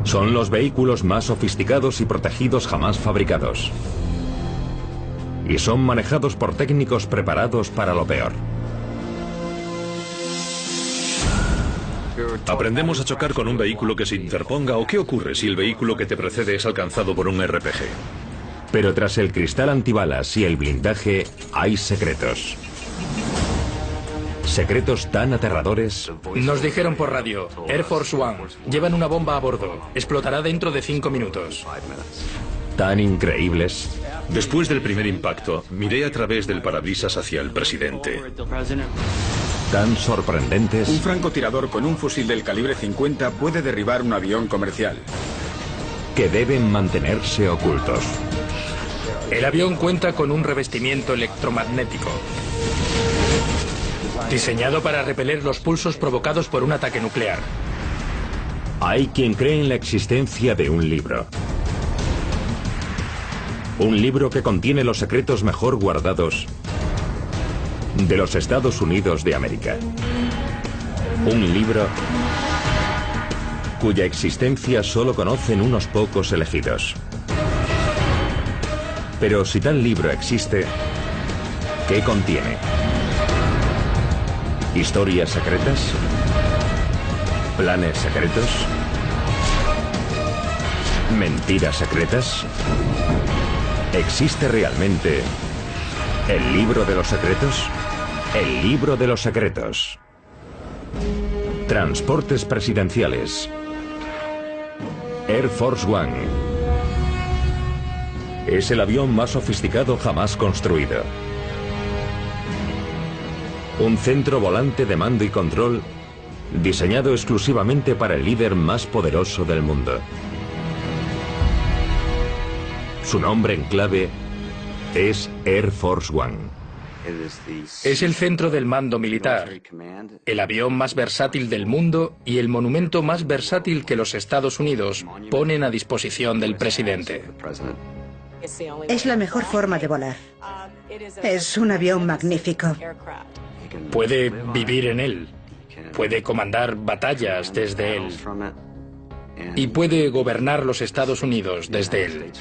Son los vehículos más sofisticados y protegidos jamás fabricados. Y son manejados por técnicos preparados para lo peor. Aprendemos a chocar con un vehículo que se interponga, o qué ocurre si el vehículo que te precede es alcanzado por un RPG. Pero tras el cristal antibalas y el blindaje hay secretos. Secretos tan aterradores. Nos dijeron por radio, Air Force One, llevan una bomba a bordo. Explotará dentro de 5 minutos. Tan increíbles. Después del primer impacto, miré a través del parabrisas hacia el presidente. Tan sorprendentes. Un francotirador con un fusil del calibre 50 puede derribar un avión comercial. Que deben mantenerse ocultos. El avión cuenta con un revestimiento electromagnético diseñado para repeler los pulsos provocados por un ataque nuclear. Hay quien cree en la existencia de un libro. Un libro que contiene los secretos mejor guardados de los Estados Unidos de América. Un libro cuya existencia solo conocen unos pocos elegidos. Pero si tal libro existe, ¿qué contiene? ¿Historias secretas? ¿Planes secretos? ¿Mentiras secretas? ¿Existe realmente el libro de los secretos? El libro de los secretos. Transportes presidenciales. Air Force One. Es el avión más sofisticado jamás construido. Un centro volante de mando y control diseñado exclusivamente para el líder más poderoso del mundo. Su nombre en clave es Air Force One. Es el centro del mando militar, el avión más versátil del mundo y el monumento más versátil que los Estados Unidos ponen a disposición del presidente. Es la mejor forma de volar. Es un avión magnífico. Puede vivir en él, puede comandar batallas desde él y puede gobernar los Estados Unidos desde él.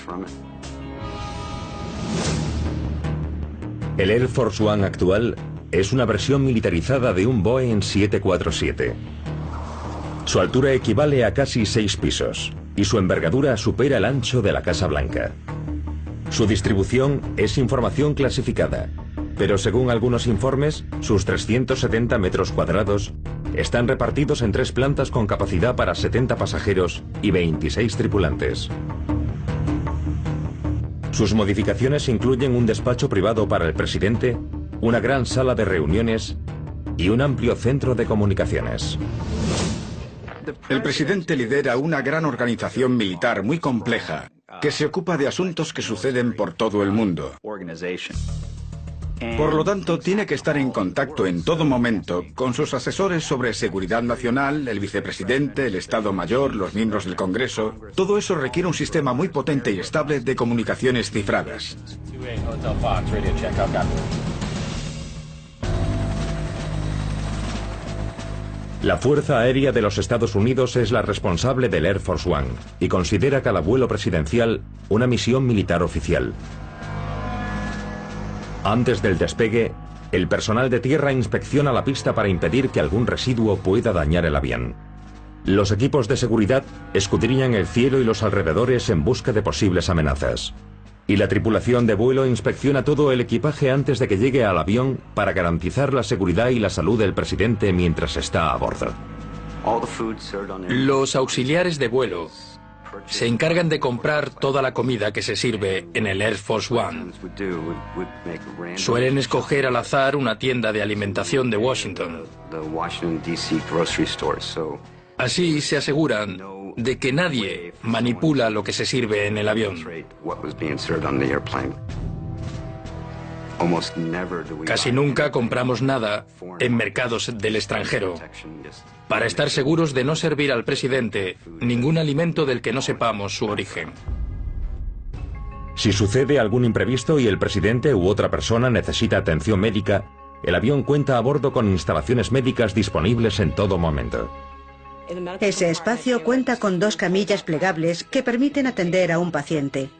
El Air Force One actual es una versión militarizada de un Boeing 747. Su altura equivale a casi 6 pisos y su envergadura supera el ancho de la Casa Blanca. Su distribución es información clasificada, pero según algunos informes, sus 370 metros cuadrados están repartidos en 3 plantas con capacidad para 70 pasajeros y 26 tripulantes. Sus modificaciones incluyen un despacho privado para el presidente, una gran sala de reuniones y un amplio centro de comunicaciones. El presidente lidera una gran organización militar muy compleja que se ocupa de asuntos que suceden por todo el mundo. Por lo tanto, tiene que estar en contacto en todo momento con sus asesores sobre seguridad nacional, el vicepresidente, el Estado Mayor, los miembros del Congreso. Todo eso requiere un sistema muy potente y estable de comunicaciones cifradas. La Fuerza Aérea de los Estados Unidos es la responsable del Air Force One y considera cada vuelo presidencial una misión militar oficial. Antes del despegue, el personal de tierra inspecciona la pista para impedir que algún residuo pueda dañar el avión. Los equipos de seguridad escudriñan el cielo y los alrededores en busca de posibles amenazas. Y la tripulación de vuelo inspecciona todo el equipaje antes de que llegue al avión para garantizar la seguridad y la salud del presidente mientras está a bordo. Los auxiliares de vuelo se encargan de comprar toda la comida que se sirve en el Air Force One. Suelen escoger al azar una tienda de alimentación de Washington. Así se aseguran de que nadie manipula lo que se sirve en el avión. Casi nunca compramos nada en mercados del extranjero, para estar seguros de no servir al presidente ningún alimento del que no sepamos su origen. Si sucede algún imprevisto y el presidente u otra persona necesita atención médica, el avión cuenta a bordo con instalaciones médicas disponibles en todo momento. Ese espacio cuenta con 2 camillas plegables que permiten atender a un paciente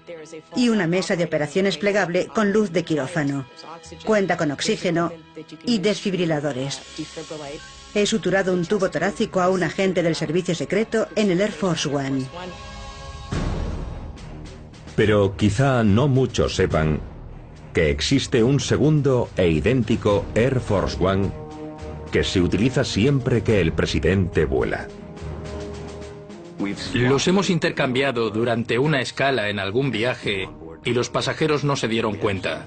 y una mesa de operaciones plegable con luz de quirófano. Cuenta con oxígeno y desfibriladores. He suturado un tubo torácico a un agente del servicio secreto en el Air Force One. Pero quizá no muchos sepan que existe un segundo e idéntico Air Force One que se utiliza siempre que el presidente vuela. Los hemos intercambiado durante una escala en algún viaje y los pasajeros no se dieron cuenta.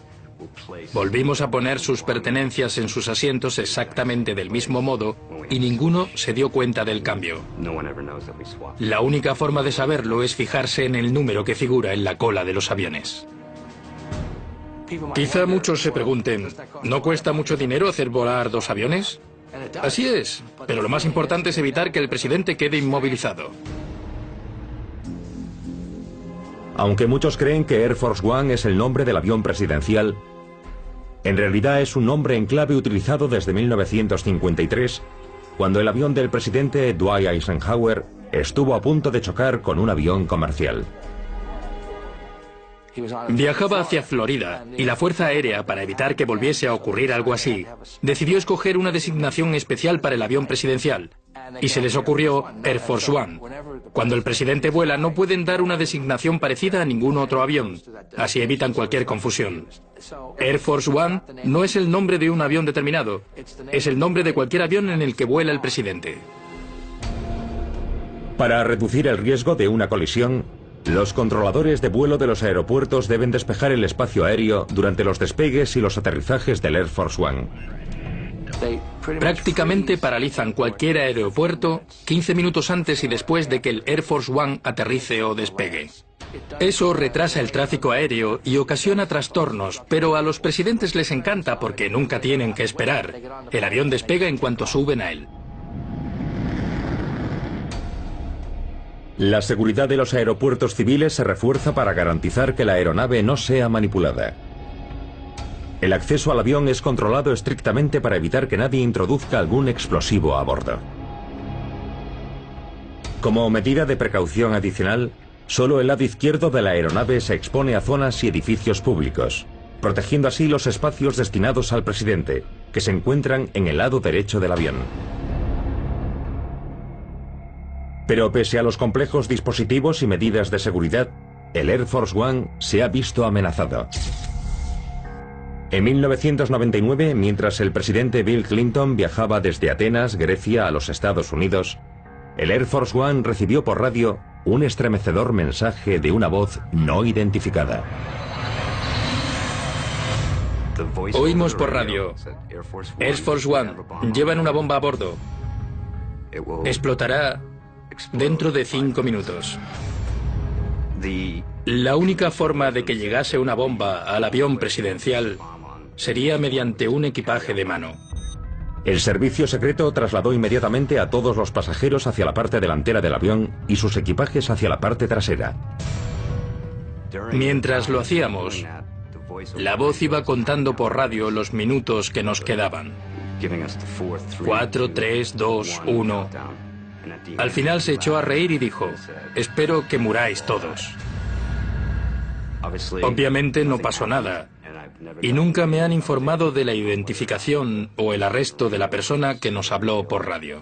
Volvimos a poner sus pertenencias en sus asientos exactamente del mismo modo y ninguno se dio cuenta del cambio. La única forma de saberlo es fijarse en el número que figura en la cola de los aviones. Quizá muchos se pregunten, ¿no cuesta mucho dinero hacer volar 2 aviones? Así es, pero lo más importante es evitar que el presidente quede inmovilizado. Aunque muchos creen que Air Force One es el nombre del avión presidencial, en realidad es un nombre en clave utilizado desde 1953, cuando el avión del presidente Dwight Eisenhower estuvo a punto de chocar con un avión comercial. Viajaba hacia Florida y la Fuerza Aérea, para evitar que volviese a ocurrir algo así, decidió escoger una designación especial para el avión presidencial. Y se les ocurrió Air Force One. Cuando el presidente vuela no pueden dar una designación parecida a ningún otro avión. Así evitan cualquier confusión. Air Force One no es el nombre de un avión determinado. Es el nombre de cualquier avión en el que vuela el presidente. Para reducir el riesgo de una colisión, los controladores de vuelo de los aeropuertos deben despejar el espacio aéreo durante los despegues y los aterrizajes del Air Force One. Prácticamente paralizan cualquier aeropuerto 15 minutos antes y después de que el Air Force One aterrice o despegue. Eso retrasa el tráfico aéreo y ocasiona trastornos, pero a los presidentes les encanta porque nunca tienen que esperar. El avión despega en cuanto suben a él. La seguridad de los aeropuertos civiles se refuerza para garantizar que la aeronave no sea manipulada. El acceso al avión es controlado estrictamente para evitar que nadie introduzca algún explosivo a bordo. Como medida de precaución adicional, solo el lado izquierdo de la aeronave se expone a zonas y edificios públicos, protegiendo así los espacios destinados al presidente, que se encuentran en el lado derecho del avión. Pero pese a los complejos dispositivos y medidas de seguridad, el Air Force One se ha visto amenazado. En 1999, mientras el presidente Bill Clinton viajaba desde Atenas, Grecia, a los Estados Unidos, el Air Force One recibió por radio un estremecedor mensaje de una voz no identificada. Oímos por radio: Air Force One, llevan una bomba a bordo. Explotará dentro de 5 minutos. La única forma de que llegase una bomba al avión presidencial sería mediante un equipaje de mano. El servicio secreto trasladó inmediatamente a todos los pasajeros hacia la parte delantera del avión y sus equipajes hacia la parte trasera. Mientras lo hacíamos, la voz iba contando por radio los minutos que nos quedaban. 4, 3, 2, 1... Al final se echó a reír y dijo: espero que muráis todos. Obviamente no pasó nada, y nunca me han informado de la identificación o el arresto de la persona que nos habló por radio.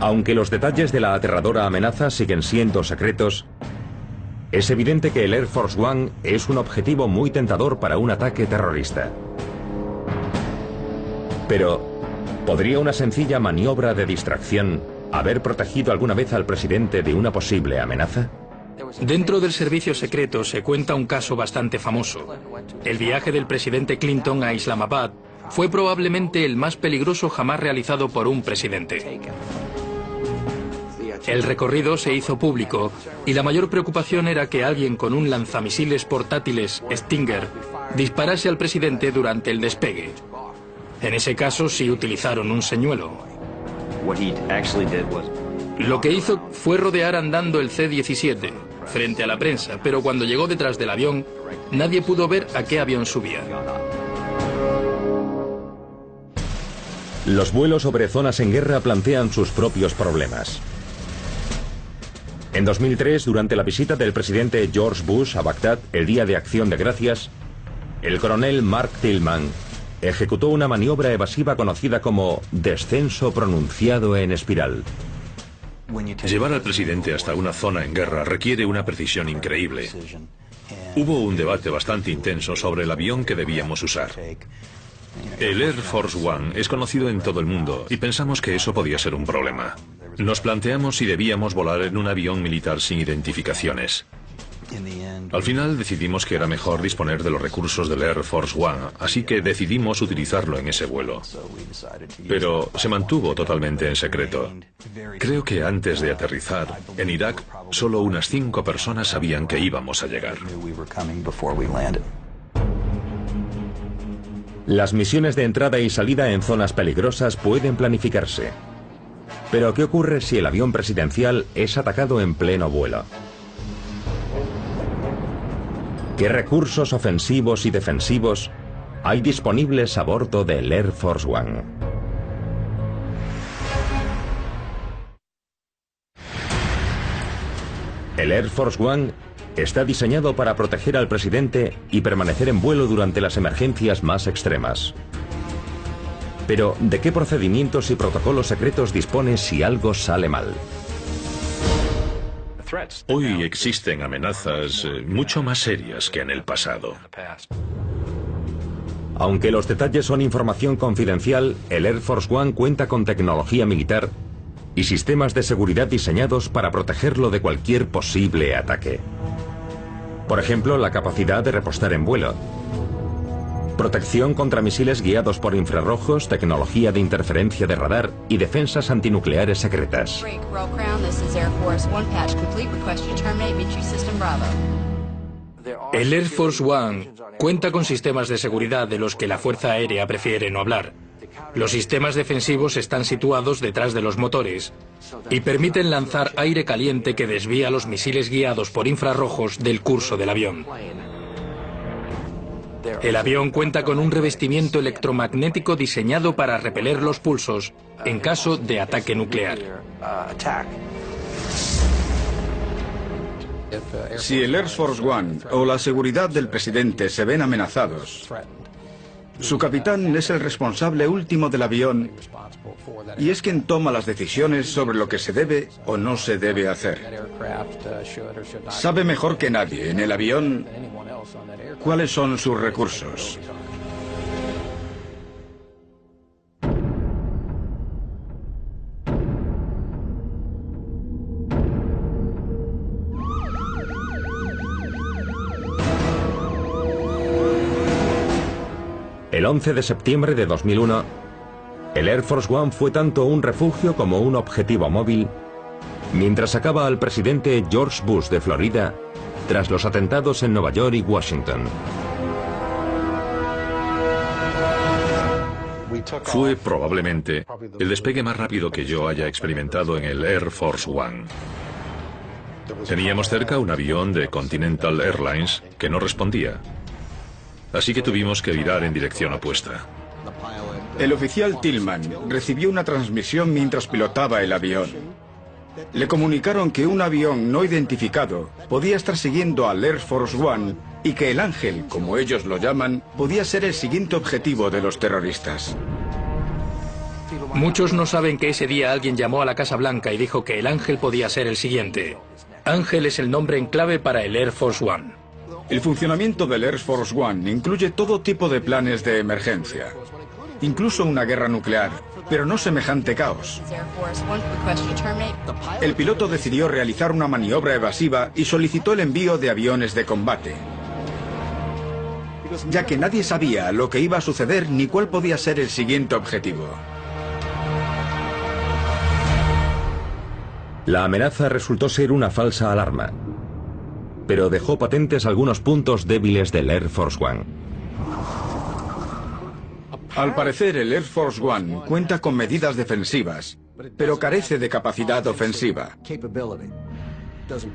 Aunque los detalles de la aterradora amenaza siguen siendo secretos, es evidente que el Air Force One es un objetivo muy tentador para un ataque terrorista. Pero ¿podría una sencilla maniobra de distracción haber protegido alguna vez al presidente de una posible amenaza? Dentro del servicio secreto se cuenta un caso bastante famoso. El viaje del presidente Clinton a Islamabad fue probablemente el más peligroso jamás realizado por un presidente. El recorrido se hizo público y la mayor preocupación era que alguien con un lanzamisiles portátiles Stinger disparase al presidente durante el despegue. En ese caso sí utilizaron un señuelo. Lo que hizo fue rodear andando el C-17 frente a la prensa, pero cuando llegó detrás del avión, nadie pudo ver a qué avión subía. Los vuelos sobre zonas en guerra plantean sus propios problemas. En 2003, durante la visita del presidente George Bush a Bagdad el día de Acción de Gracias, el coronel Mark Tillman ejecutó una maniobra evasiva conocida como descenso pronunciado en espiral. Llevar al presidente hasta una zona en guerra requiere una precisión increíble. Hubo un debate bastante intenso sobre el avión que debíamos usar. El Air Force One es conocido en todo el mundo y pensamos que eso podía ser un problema. Nos planteamos si debíamos volar en un avión militar sin identificaciones. Al final decidimos que era mejor disponer de los recursos del Air Force One, así que decidimos utilizarlo en ese vuelo. Pero se mantuvo totalmente en secreto. Creo que antes de aterrizar, en Irak, solo unas 5 personas sabían que íbamos a llegar. Las misiones de entrada y salida en zonas peligrosas pueden planificarse. Pero ¿qué ocurre si el avión presidencial es atacado en pleno vuelo? ¿Qué recursos ofensivos y defensivos hay disponibles a bordo del Air Force One? El Air Force One está diseñado para proteger al presidente y permanecer en vuelo durante las emergencias más extremas. Pero, ¿de qué procedimientos y protocolos secretos dispone si algo sale mal? Hoy existen amenazas mucho más serias que en el pasado. Aunque los detalles son información confidencial, el Air Force One cuenta con tecnología militar y sistemas de seguridad diseñados para protegerlo de cualquier posible ataque. Por ejemplo, la capacidad de repostar en vuelo, protección contra misiles guiados por infrarrojos, tecnología de interferencia de radar y defensas antinucleares secretas. El Air Force One cuenta con sistemas de seguridad de los que la Fuerza Aérea prefiere no hablar. Los sistemas defensivos están situados detrás de los motores y permiten lanzar aire caliente que desvía los misiles guiados por infrarrojos del curso del avión. El avión cuenta con un revestimiento electromagnético diseñado para repeler los pulsos en caso de ataque nuclear. Si el Air Force One o la seguridad del presidente se ven amenazados, su capitán es el responsable último del avión y es quien toma las decisiones sobre lo que se debe o no se debe hacer. Sabe mejor que nadie en el avión cuáles son sus recursos. El 11 de septiembre de 2001, el Air Force One fue tanto un refugio como un objetivo móvil mientras sacaba al presidente George Bush de Florida tras los atentados en Nueva York y Washington. Fue probablemente el despegue más rápido que yo haya experimentado en el Air Force One. Teníamos cerca un avión de Continental Airlines que no respondía. Así que tuvimos que virar en dirección opuesta. El oficial Tillman recibió una transmisión mientras pilotaba el avión. Le comunicaron que un avión no identificado podía estar siguiendo al Air Force One y que el Ángel, como ellos lo llaman, podía ser el siguiente objetivo de los terroristas. Muchos no saben que ese día alguien llamó a la Casa Blanca y dijo que el Ángel podía ser el siguiente. Ángel es el nombre en clave para el Air Force One. El funcionamiento del Air Force One incluye todo tipo de planes de emergencia, incluso una guerra nuclear, pero no semejante caos. El piloto decidió realizar una maniobra evasiva y solicitó el envío de aviones de combate, ya que nadie sabía lo que iba a suceder ni cuál podía ser el siguiente objetivo. La amenaza resultó ser una falsa alarma, pero dejó patentes algunos puntos débiles del Air Force One. Al parecer, el Air Force One cuenta con medidas defensivas, pero carece de capacidad ofensiva.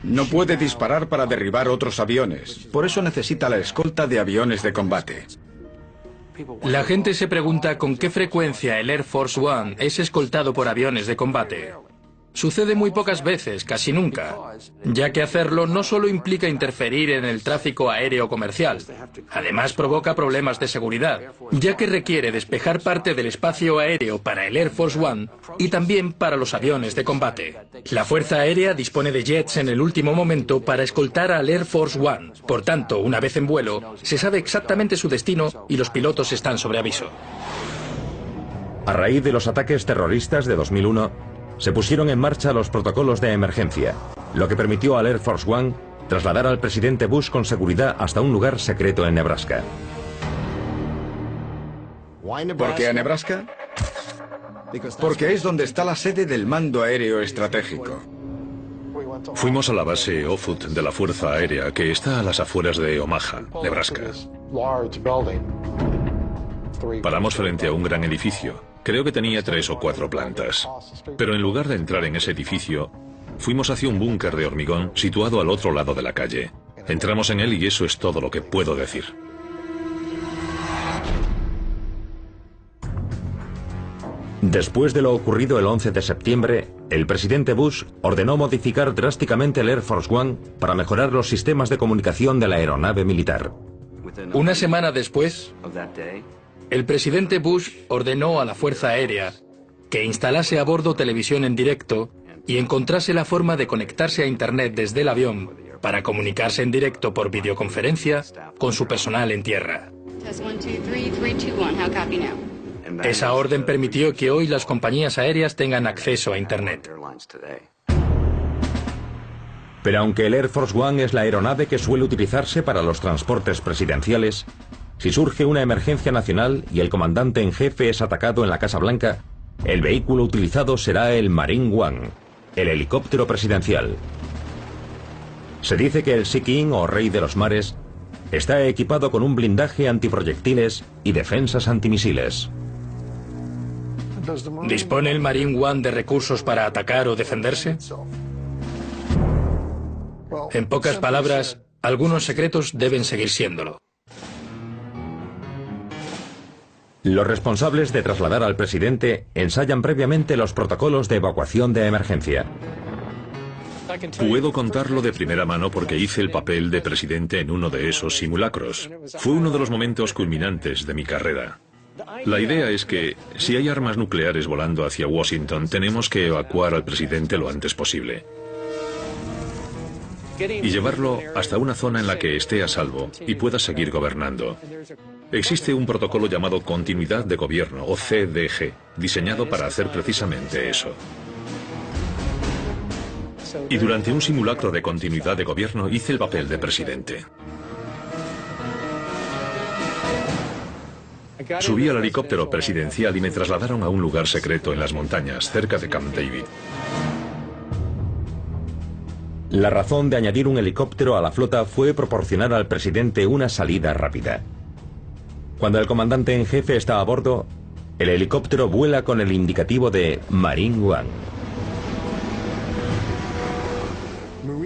No puede disparar para derribar otros aviones, por eso necesita la escolta de aviones de combate. La gente se pregunta con qué frecuencia el Air Force One es escoltado por aviones de combate. Sucede muy pocas veces, casi nunca, ya que hacerlo no solo implica interferir en el tráfico aéreo comercial, además provoca problemas de seguridad, ya que requiere despejar parte del espacio aéreo para el Air Force One y también para los aviones de combate. La Fuerza Aérea dispone de jets en el último momento para escoltar al Air Force One. Por tanto, una vez en vuelo, se sabe exactamente su destino y los pilotos están sobre aviso. A raíz de los ataques terroristas de 2001, se pusieron en marcha los protocolos de emergencia, lo que permitió al Air Force One trasladar al presidente Bush con seguridad hasta un lugar secreto en Nebraska. ¿Por qué a Nebraska? Porque es donde está la sede del Mando Aéreo Estratégico. Fuimos a la base Offutt de la Fuerza Aérea, que está a las afueras de Omaha, Nebraska. Paramos frente a un gran edificio. Creo que tenía 3 o 4 plantas. Pero en lugar de entrar en ese edificio, fuimos hacia un búnker de hormigón situado al otro lado de la calle. Entramos en él y eso es todo lo que puedo decir. Después de lo ocurrido el 11 de septiembre, el presidente Bush ordenó modificar drásticamente el Air Force One para mejorar los sistemas de comunicación de la aeronave militar. Una semana después, el presidente Bush ordenó a la Fuerza Aérea que instalase a bordo televisión en directo y encontrase la forma de conectarse a Internet desde el avión para comunicarse en directo por videoconferencia con su personal en tierra. Esa orden permitió que hoy las compañías aéreas tengan acceso a Internet. Pero aunque el Air Force One es la aeronave que suele utilizarse para los transportes presidenciales, si surge una emergencia nacional y el comandante en jefe es atacado en la Casa Blanca, el vehículo utilizado será el Marine One, el helicóptero presidencial. Se dice que el Sea King, o Rey de los Mares, está equipado con un blindaje antiproyectiles y defensas antimisiles. ¿Dispone el Marine One de recursos para atacar o defenderse? En pocas palabras, algunos secretos deben seguir siéndolo. Los responsables de trasladar al presidente ensayan previamente los protocolos de evacuación de emergencia. Puedo contarlo de primera mano porque hice el papel de presidente en uno de esos simulacros. Fue uno de los momentos culminantes de mi carrera. La idea es que, si hay armas nucleares volando hacia Washington, tenemos que evacuar al presidente lo antes posible. Y llevarlo hasta una zona en la que esté a salvo y pueda seguir gobernando. Existe un protocolo llamado Continuidad de Gobierno, o CDG, diseñado para hacer precisamente eso. Y durante un simulacro de continuidad de gobierno hice el papel de presidente. Subí al helicóptero presidencial y me trasladaron a un lugar secreto en las montañas, cerca de Camp David. La razón de añadir un helicóptero a la flota fue proporcionar al presidente una salida rápida. Cuando el comandante en jefe está a bordo, el helicóptero vuela con el indicativo de Marine One.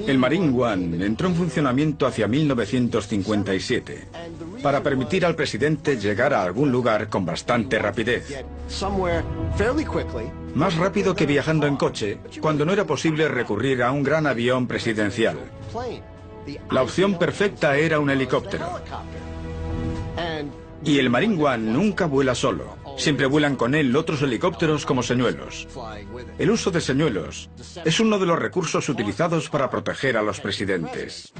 El Marine One entró en funcionamiento hacia 1957 para permitir al presidente llegar a algún lugar con bastante rapidez. Más rápido que viajando en coche, cuando no era posible recurrir a un gran avión presidencial. La opción perfecta era un helicóptero. Y el Marine One nunca vuela solo. Siempre vuelan con él otros helicópteros como señuelos. El uso de señuelos es uno de los recursos utilizados para proteger a los presidentes.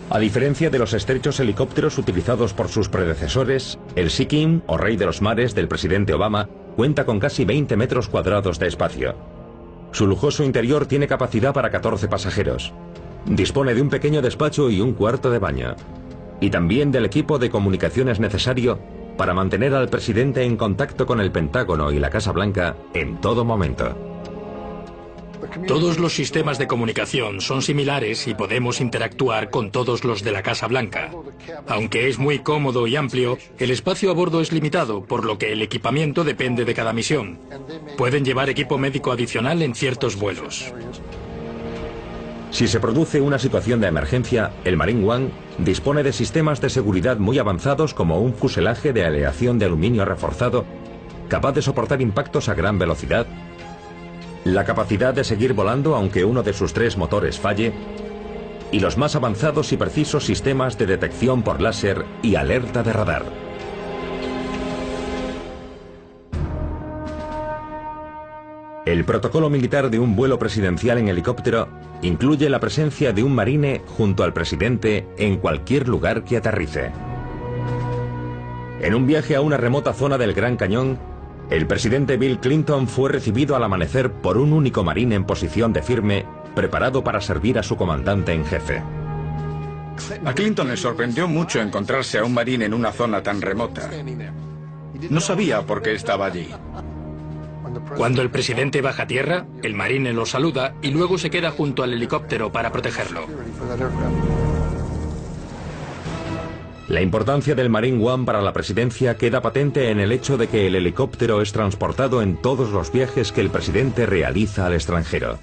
A diferencia de los estrechos helicópteros utilizados por sus predecesores, el Sea King, o Rey de los Mares del presidente Obama, cuenta con casi 20 metros cuadrados de espacio. Su lujoso interior tiene capacidad para 14 pasajeros. Dispone de un pequeño despacho y un cuarto de baño. Y también del equipo de comunicaciones necesario para mantener al presidente en contacto con el Pentágono y la Casa Blanca en todo momento. Todos los sistemas de comunicación son similares y podemos interactuar con todos los de la Casa Blanca. Aunque es muy cómodo y amplio, el espacio a bordo es limitado, por lo que el equipamiento depende de cada misión. Pueden llevar equipo médico adicional en ciertos vuelos. Si se produce una situación de emergencia, el Marine One dispone de sistemas de seguridad muy avanzados como un fuselaje de aleación de aluminio reforzado, capaz de soportar impactos a gran velocidad, la capacidad de seguir volando aunque uno de sus 3 motores falle, y los más avanzados y precisos sistemas de detección por láser y alerta de radar. El protocolo militar de un vuelo presidencial en helicóptero incluye la presencia de un marine junto al presidente en cualquier lugar que aterrice. En un viaje a una remota zona del Gran Cañón, el presidente Bill Clinton fue recibido al amanecer por un único marine en posición de firme, preparado para servir a su comandante en jefe. A Clinton le sorprendió mucho encontrarse a un marine en una zona tan remota. No sabía por qué estaba allí. Cuando el presidente baja a tierra, el marine lo saluda y luego se queda junto al helicóptero para protegerlo. La importancia del Marine One para la presidencia queda patente en el hecho de que el helicóptero es transportado en todos los viajes que el presidente realiza al extranjero.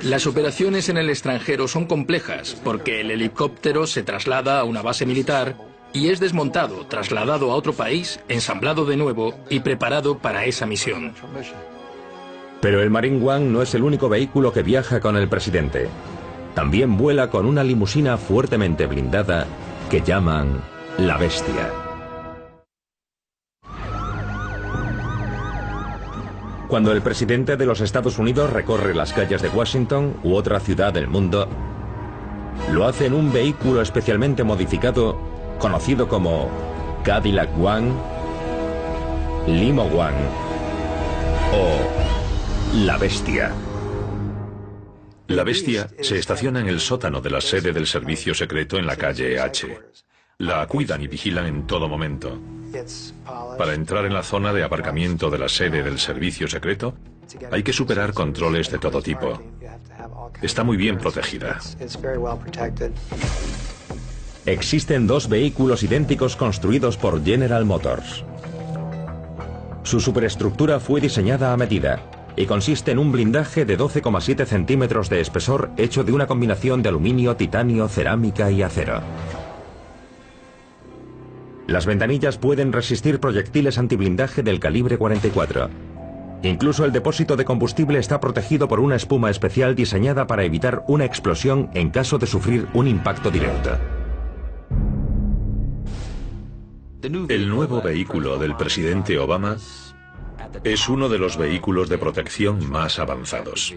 Las operaciones en el extranjero son complejas porque el helicóptero se traslada a una base militar y es desmontado, trasladado a otro país, ensamblado de nuevo y preparado para esa misión. Pero el Marine One no es el único vehículo que viaja con el presidente. También vuela con una limusina fuertemente blindada que llaman la Bestia. Cuando el presidente de los Estados Unidos recorre las calles de Washington u otra ciudad del mundo, lo hace en un vehículo especialmente modificado conocido como Cadillac One, Limo One o la Bestia. La Bestia se estaciona en el sótano de la sede del servicio secreto en la calle H. La cuidan y vigilan en todo momento. Para entrar en la zona de aparcamiento de la sede del servicio secreto, hay que superar controles de todo tipo. Está muy bien protegida. Existen 2 vehículos idénticos construidos por General Motors. Su superestructura fue diseñada a medida y consiste en un blindaje de 12,7 centímetros de espesor hecho de una combinación de aluminio, titanio, cerámica y acero. Las ventanillas pueden resistir proyectiles antiblindaje del calibre 44. Incluso el depósito de combustible está protegido por una espuma especial diseñada para evitar una explosión en caso de sufrir un impacto directo. El nuevo vehículo del presidente Obama es uno de los vehículos de protección más avanzados.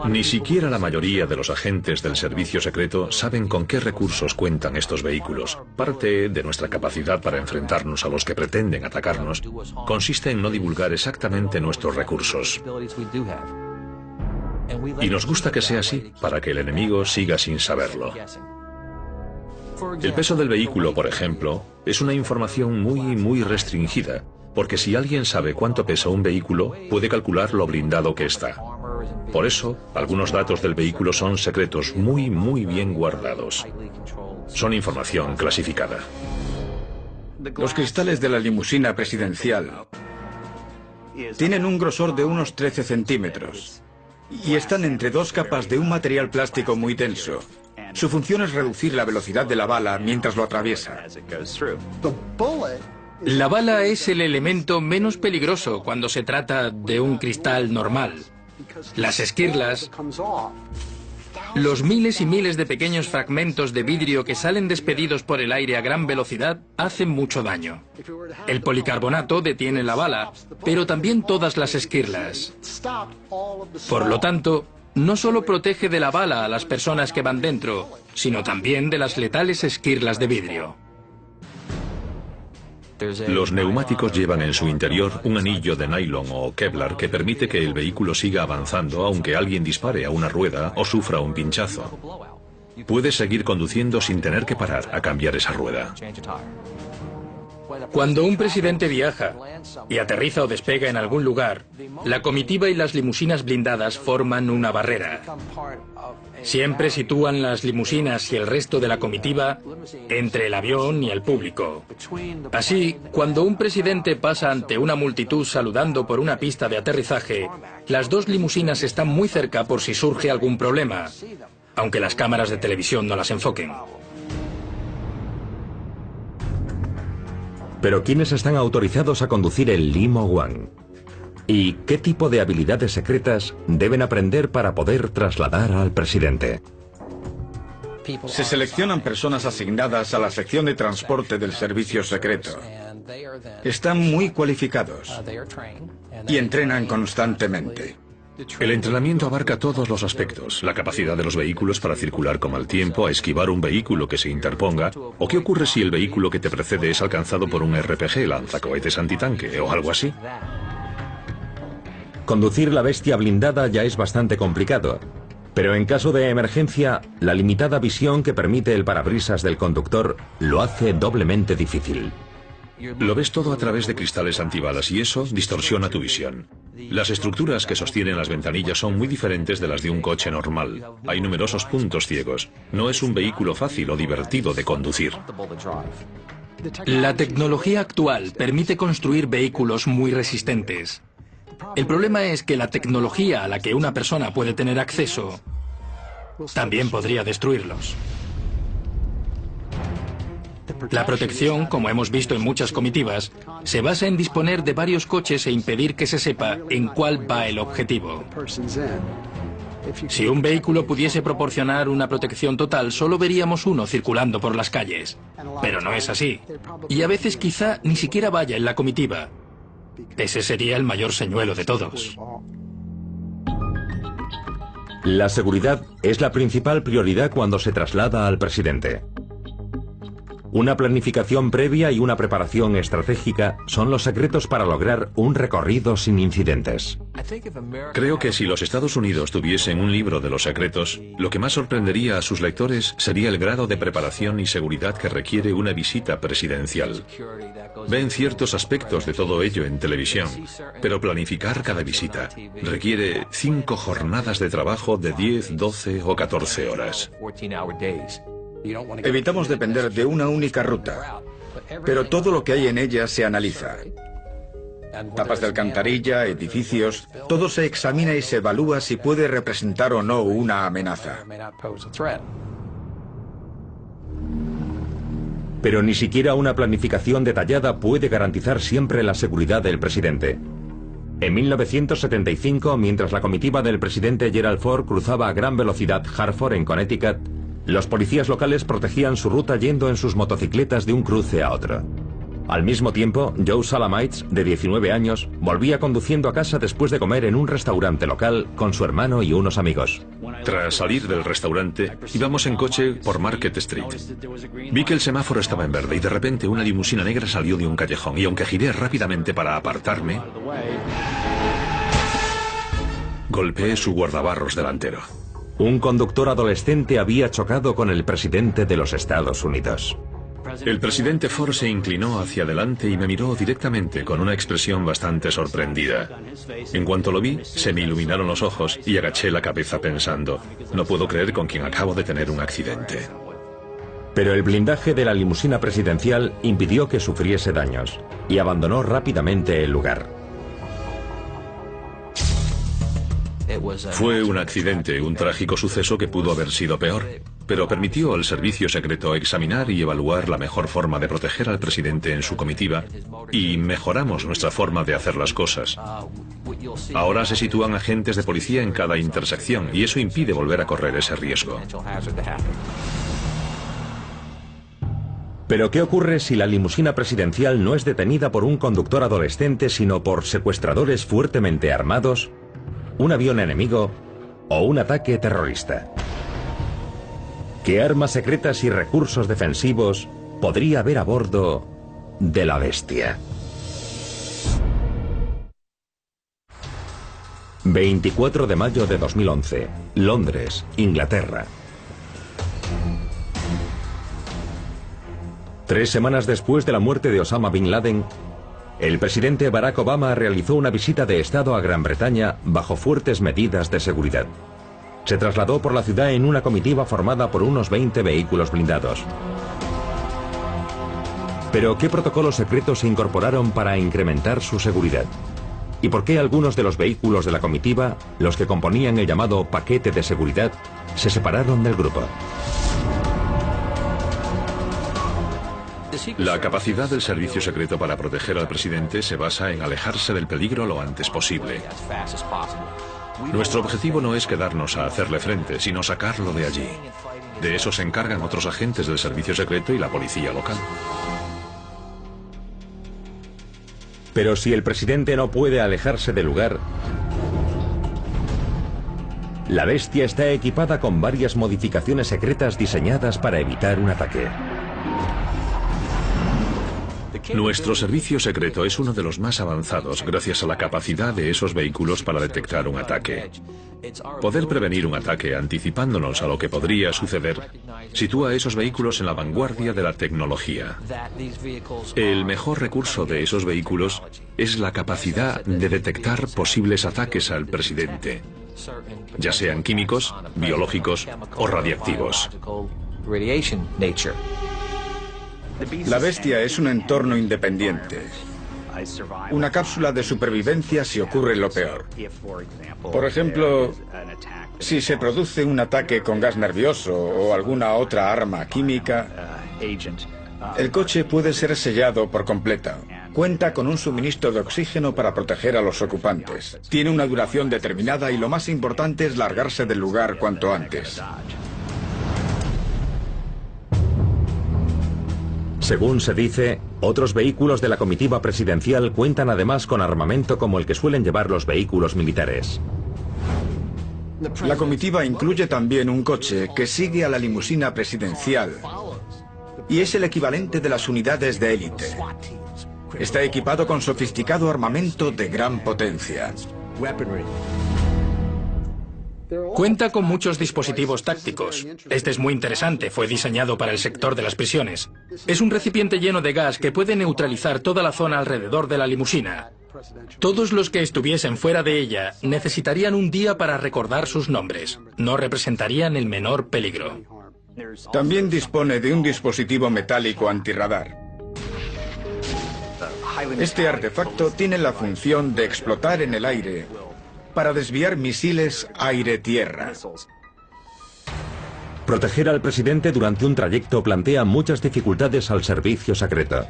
Ni siquiera la mayoría de los agentes del servicio secreto saben con qué recursos cuentan estos vehículos. Parte de nuestra capacidad para enfrentarnos a los que pretenden atacarnos consiste en no divulgar exactamente nuestros recursos. Y nos gusta que sea así, para que el enemigo siga sin saberlo. El peso del vehículo, por ejemplo, es una información muy restringida, porque si alguien sabe cuánto pesa un vehículo, puede calcular lo blindado que está. Por eso, algunos datos del vehículo son secretos muy bien guardados. Son información clasificada. Los cristales de la limusina presidencial tienen un grosor de unos 13 centímetros y están entre 2 capas de un material plástico muy denso. Su función es reducir la velocidad de la bala mientras lo atraviesa. La bala es el elemento menos peligroso cuando se trata de un cristal normal. Las esquirlas, los miles y miles de pequeños fragmentos de vidrio que salen despedidos por el aire a gran velocidad hacen mucho daño. El policarbonato detiene la bala, pero también todas las esquirlas. Por lo tanto, no solo protege de la bala a las personas que van dentro, sino también de las letales esquirlas de vidrio. Los neumáticos llevan en su interior un anillo de nylon o Kevlar que permite que el vehículo siga avanzando aunque alguien dispare a una rueda o sufra un pinchazo. Puede seguir conduciendo sin tener que parar a cambiar esa rueda. Cuando un presidente viaja y aterriza o despega en algún lugar, la comitiva y las limusinas blindadas forman una barrera. Siempre sitúan las limusinas y el resto de la comitiva entre el avión y el público. Así, cuando un presidente pasa ante una multitud saludando por una pista de aterrizaje, las dos limusinas están muy cerca por si surge algún problema, aunque las cámaras de televisión no las enfoquen. Pero ¿quiénes están autorizados a conducir el Limo One? ¿Y qué tipo de habilidades secretas deben aprender para poder trasladar al presidente? Se seleccionan personas asignadas a la sección de transporte del servicio secreto. Están muy cualificados y entrenan constantemente. El entrenamiento abarca todos los aspectos: la capacidad de los vehículos para circular con mal tiempo, a esquivar un vehículo que se interponga, o qué ocurre si el vehículo que te precede es alcanzado por un RPG, lanzacohetes antitanque o algo así. Conducir la bestia blindada ya es bastante complicado, pero en caso de emergencia, la limitada visión que permite el parabrisas del conductor lo hace doblemente difícil. Lo ves todo a través de cristales antibalas y eso distorsiona tu visión. Las estructuras que sostienen las ventanillas son muy diferentes de las de un coche normal. Hay numerosos puntos ciegos. No es un vehículo fácil o divertido de conducir. La tecnología actual permite construir vehículos muy resistentes. El problema es que la tecnología a la que una persona puede tener acceso también podría destruirlos. La protección, como hemos visto en muchas comitivas, se basa en disponer de varios coches e impedir que se sepa en cuál va el objetivo. Si un vehículo pudiese proporcionar una protección total, solo veríamos uno circulando por las calles. Pero no es así. Y a veces quizá ni siquiera vaya en la comitiva. Ese sería el mayor señuelo de todos. La seguridad es la principal prioridad cuando se traslada al presidente. Una planificación previa y una preparación estratégica son los secretos para lograr un recorrido sin incidentes. Creo que si los Estados Unidos tuviesen un libro de los secretos, lo que más sorprendería a sus lectores sería el grado de preparación y seguridad que requiere una visita presidencial. Ven ciertos aspectos de todo ello en televisión, pero planificar cada visita requiere 5 jornadas de trabajo de 10, 12 o 14 horas. Evitamos depender de una única ruta, pero todo lo que hay en ella se analiza. Tapas de alcantarilla, edificios, todo se examina y se evalúa si puede representar o no una amenaza. Pero ni siquiera una planificación detallada puede garantizar siempre la seguridad del presidente. En 1975, mientras la comitiva del presidente Gerald Ford cruzaba a gran velocidad Hartford, en Connecticut, los policías locales protegían su ruta yendo en sus motocicletas de un cruce a otro. Al mismo tiempo, Joe Salamites, de 19 años, volvía conduciendo a casa después de comer en un restaurante local con su hermano y unos amigos. Tras salir del restaurante, íbamos en coche por Market Street. Vi que el semáforo estaba en verde y de repente una limusina negra salió de un callejón y aunque giré rápidamente para apartarme, golpeé su guardabarros delantero. Un conductor adolescente había chocado con el presidente de los Estados Unidos. El presidente Ford se inclinó hacia adelante y me miró directamente con una expresión bastante sorprendida. En cuanto lo vi, se me iluminaron los ojos y agaché la cabeza pensando, no puedo creer con quien acabo de tener un accidente. Pero el blindaje de la limusina presidencial impidió que sufriese daños y abandonó rápidamente el lugar. Fue un accidente, un trágico suceso que pudo haber sido peor, pero permitió al servicio secreto examinar y evaluar la mejor forma de proteger al presidente en su comitiva y mejoramos nuestra forma de hacer las cosas. Ahora se sitúan agentes de policía en cada intersección y eso impide volver a correr ese riesgo. Pero ¿qué ocurre si la limusina presidencial no es detenida por un conductor adolescente, sino por secuestradores fuertemente armados, un avión enemigo o un ataque terrorista? ¿Qué armas secretas y recursos defensivos podría haber a bordo de la bestia? 24 de mayo de 2011, Londres, Inglaterra. 3 semanas después de la muerte de Osama Bin Laden, el presidente Barack Obama realizó una visita de Estado a Gran Bretaña bajo fuertes medidas de seguridad. Se trasladó por la ciudad en una comitiva formada por unos 20 vehículos blindados. Pero, ¿qué protocolos secretos se incorporaron para incrementar su seguridad? ¿Y por qué algunos de los vehículos de la comitiva, los que componían el llamado paquete de seguridad, se separaron del grupo? La capacidad del servicio secreto para proteger al presidente se basa en alejarse del peligro lo antes posible. Nuestro objetivo no es quedarnos a hacerle frente, sino sacarlo de allí. De eso se encargan otros agentes del servicio secreto y la policía local. Pero si el presidente no puede alejarse del lugar, la bestia está equipada con varias modificaciones secretas diseñadas para evitar un ataque. Nuestro servicio secreto es uno de los más avanzados gracias a la capacidad de esos vehículos para detectar un ataque. Poder prevenir un ataque anticipándonos a lo que podría suceder sitúa a esos vehículos en la vanguardia de la tecnología. El mejor recurso de esos vehículos es la capacidad de detectar posibles ataques al presidente, ya sean químicos, biológicos o radiactivos. La bestia es un entorno independiente. Una cápsula de supervivencia si ocurre lo peor. Por ejemplo, si se produce un ataque con gas nervioso o alguna otra arma química, el coche puede ser sellado por completo. Cuenta con un suministro de oxígeno para proteger a los ocupantes. Tiene una duración determinada y lo más importante es largarse del lugar cuanto antes. Según se dice, otros vehículos de la comitiva presidencial cuentan además con armamento como el que suelen llevar los vehículos militares. La comitiva incluye también un coche que sigue a la limusina presidencial y es el equivalente de las unidades de élite. Está equipado con sofisticado armamento de gran potencia. Cuenta con muchos dispositivos tácticos. Este es muy interesante, fue diseñado para el sector de las prisiones. Es un recipiente lleno de gas que puede neutralizar toda la zona alrededor de la limusina. Todos los que estuviesen fuera de ella necesitarían un día para recordar sus nombres. No representarían el menor peligro. También dispone de un dispositivo metálico antirradar. Este artefacto tiene la función de explotar en el aire para desviar misiles aire-tierra. Proteger al presidente durante un trayecto plantea muchas dificultades al servicio secreto.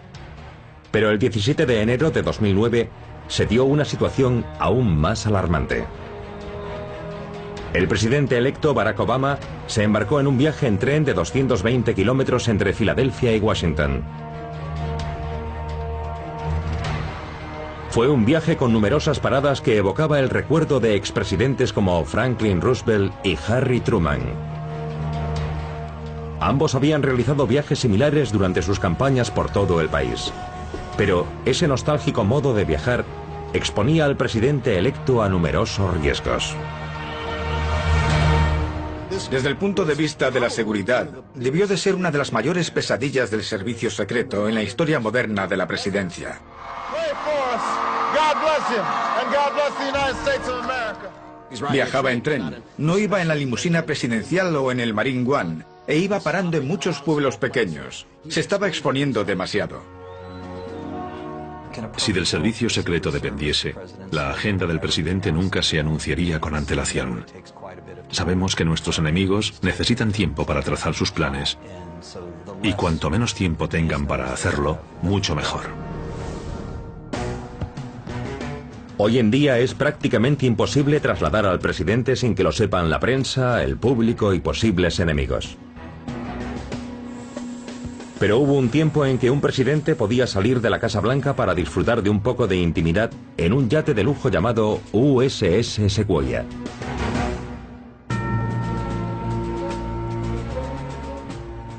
Pero el 17 de enero de 2009 se dio una situación aún más alarmante. El presidente electo Barack Obama se embarcó en un viaje en tren de 220 kilómetros entre Filadelfia y Washington. Fue un viaje con numerosas paradas que evocaba el recuerdo de expresidentes como Franklin Roosevelt y Harry Truman. Ambos habían realizado viajes similares durante sus campañas por todo el país. Pero ese nostálgico modo de viajar exponía al presidente electo a numerosos riesgos. Desde el punto de vista de la seguridad, debió de ser una de las mayores pesadillas del servicio secreto en la historia moderna de la presidencia. Viajaba en tren, no iba en la limusina presidencial o en el Marine One, e iba parando en muchos pueblos pequeños. Se estaba exponiendo demasiado. Si del servicio secreto dependiese, la agenda del presidente nunca se anunciaría con antelación. Sabemos que nuestros enemigos necesitan tiempo para trazar sus planes, y cuanto menos tiempo tengan para hacerlo, mucho mejor. Hoy en día es prácticamente imposible trasladar al presidente sin que lo sepan la prensa, el público y posibles enemigos. Pero hubo un tiempo en que un presidente podía salir de la Casa Blanca para disfrutar de un poco de intimidad en un yate de lujo llamado USS Sequoia.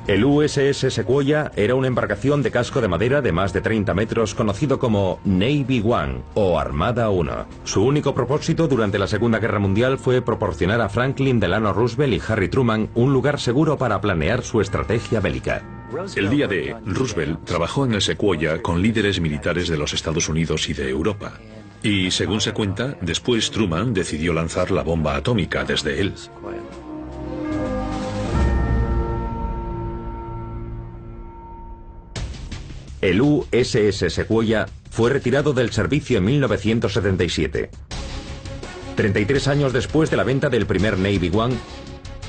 El USS Sequoia era una embarcación de casco de madera de más de 30 metros conocido como Navy One o Armada 1. Su único propósito durante la Segunda Guerra Mundial fue proporcionar a Franklin Delano Roosevelt y Harry Truman un lugar seguro para planear su estrategia bélica. El día D, Roosevelt trabajó en el Sequoia con líderes militares de los Estados Unidos y de Europa. Y según se cuenta, después Truman decidió lanzar la bomba atómica desde él. El USS Sequoia fue retirado del servicio en 1977. 33 años después de la venta del primer Navy One,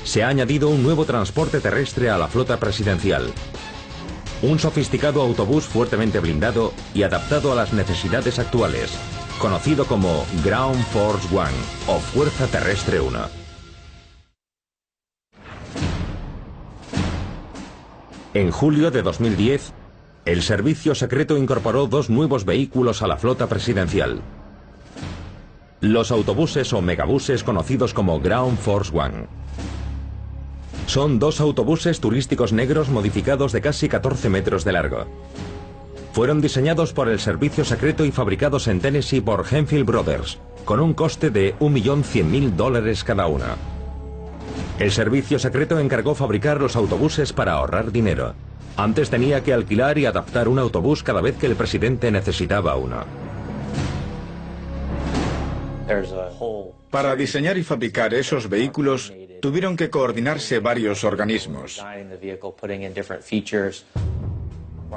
se ha añadido un nuevo transporte terrestre a la flota presidencial. Un sofisticado autobús fuertemente blindado y adaptado a las necesidades actuales, conocido como Ground Force One o Fuerza Terrestre 1. En julio de 2010, el servicio secreto incorporó 2 nuevos vehículos a la flota presidencial. Los autobuses o megabuses conocidos como Ground Force One. Son 2 autobuses turísticos negros modificados de casi 14 metros de largo. Fueron diseñados por el servicio secreto y fabricados en Tennessee por Henfield Brothers, con un coste de $1.100.000 cada uno. El servicio secreto encargó fabricar los autobuses para ahorrar dinero. Antes tenía que alquilar y adaptar un autobús cada vez que el presidente necesitaba uno. Para diseñar y fabricar esos vehículos, tuvieron que coordinarse varios organismos.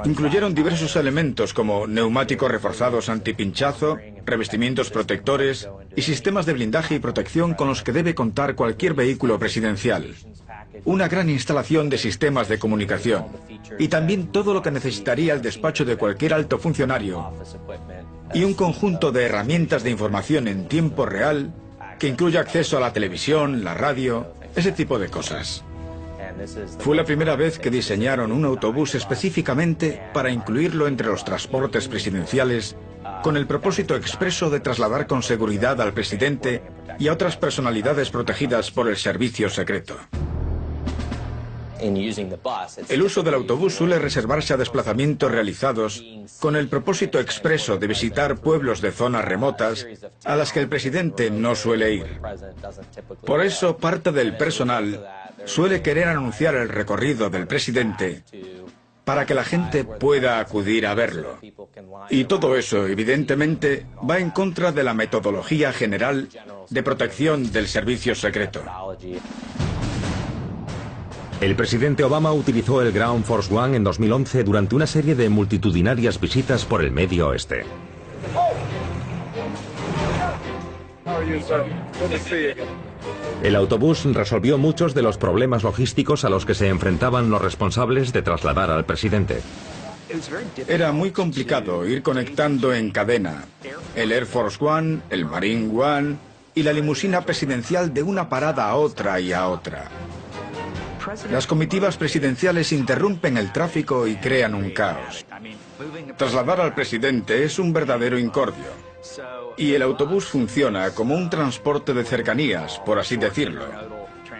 Incluyeron diversos elementos como neumáticos reforzados antipinchazo, revestimientos protectores y sistemas de blindaje y protección con los que debe contar cualquier vehículo presidencial. Una gran instalación de sistemas de comunicación y también todo lo que necesitaría el despacho de cualquier alto funcionario y un conjunto de herramientas de información en tiempo real que incluye acceso a la televisión, la radio, ese tipo de cosas. Fue la primera vez que diseñaron un autobús específicamente para incluirlo entre los transportes presidenciales con el propósito expreso de trasladar con seguridad al presidente y a otras personalidades protegidas por el servicio secreto. El uso del autobús suele reservarse a desplazamientos realizados con el propósito expreso de visitar pueblos de zonas remotas a las que el presidente no suele ir. Por eso, parte del personal suele querer anunciar el recorrido del presidente para que la gente pueda acudir a verlo. Y todo eso, evidentemente, va en contra de la metodología general de protección del servicio secreto. El presidente Obama utilizó el Ground Force One en 2011 durante una serie de multitudinarias visitas por el Medio Oeste. El autobús resolvió muchos de los problemas logísticos a los que se enfrentaban los responsables de trasladar al presidente. Era muy complicado ir conectando en cadena el Air Force One, el Marine One y la limusina presidencial de una parada a otra y a otra. Las comitivas presidenciales interrumpen el tráfico y crean un caos. Trasladar al presidente es un verdadero incordio. Y el autobús funciona como un transporte de cercanías, por así decirlo,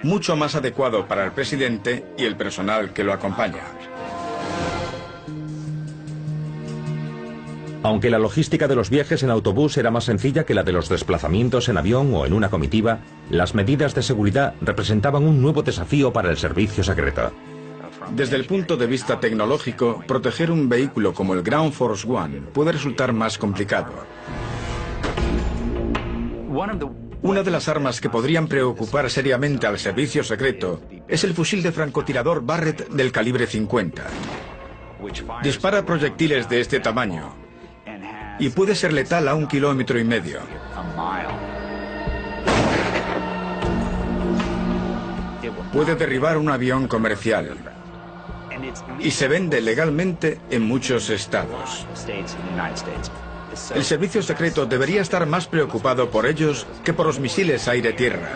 mucho más adecuado para el presidente y el personal que lo acompaña. Aunque la logística de los viajes en autobús era más sencilla que la de los desplazamientos en avión o en una comitiva, las medidas de seguridad representaban un nuevo desafío para el servicio secreto. Desde el punto de vista tecnológico, proteger un vehículo como el Ground Force One puede resultar más complicado. Una de las armas que podrían preocupar seriamente al servicio secreto es el fusil de francotirador Barrett del calibre 50. Dispara proyectiles de este tamaño y puede ser letal a 1,5 kilómetros. Puede derribar un avión comercial y se vende legalmente en muchos estados. El servicio secreto debería estar más preocupado por ellos que por los misiles aire-tierra.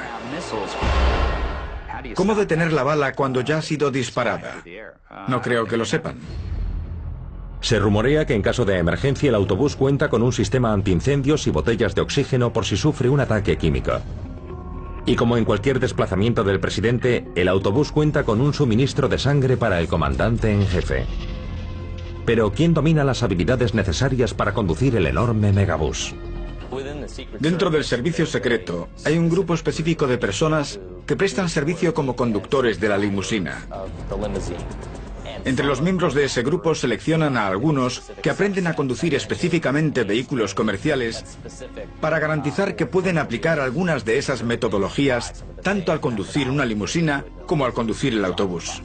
¿Cómo detener la bala cuando ya ha sido disparada? No creo que lo sepan. Se rumorea que en caso de emergencia el autobús cuenta con un sistema antiincendios y botellas de oxígeno por si sufre un ataque químico. Y como en cualquier desplazamiento del presidente, el autobús cuenta con un suministro de sangre para el comandante en jefe. Pero ¿quién domina las habilidades necesarias para conducir el enorme megabús? Dentro del servicio secreto hay un grupo específico de personas que prestan servicio como conductores de la limusina. Entre los miembros de ese grupo seleccionan a algunos que aprenden a conducir específicamente vehículos comerciales para garantizar que pueden aplicar algunas de esas metodologías tanto al conducir una limusina como al conducir el autobús.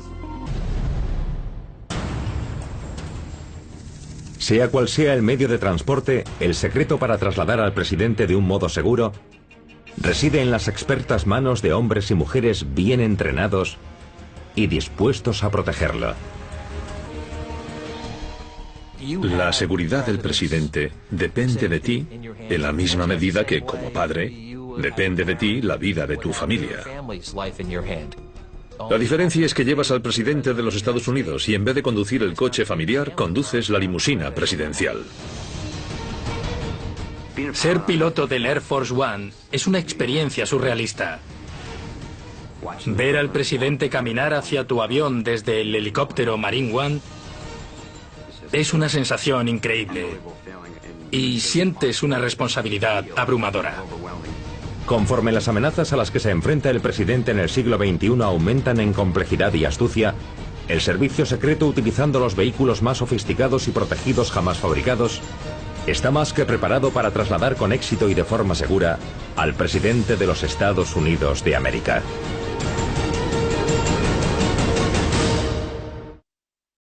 Sea cual sea el medio de transporte, el secreto para trasladar al presidente de un modo seguro reside en las expertas manos de hombres y mujeres bien entrenados y dispuestos a protegerlo. La seguridad del presidente depende de ti en la misma medida que, como padre, depende de ti la vida de tu familia. La diferencia es que llevas al presidente de los Estados Unidos y en vez de conducir el coche familiar, conduces la limusina presidencial. Ser piloto del Air Force One es una experiencia surrealista. Ver al presidente caminar hacia tu avión desde el helicóptero Marine One es una sensación increíble y sientes una responsabilidad abrumadora. Conforme las amenazas a las que se enfrenta el presidente en el siglo XXI aumentan en complejidad y astucia, el servicio secreto, utilizando los vehículos más sofisticados y protegidos jamás fabricados, está más que preparado para trasladar con éxito y de forma segura al presidente de los Estados Unidos de América.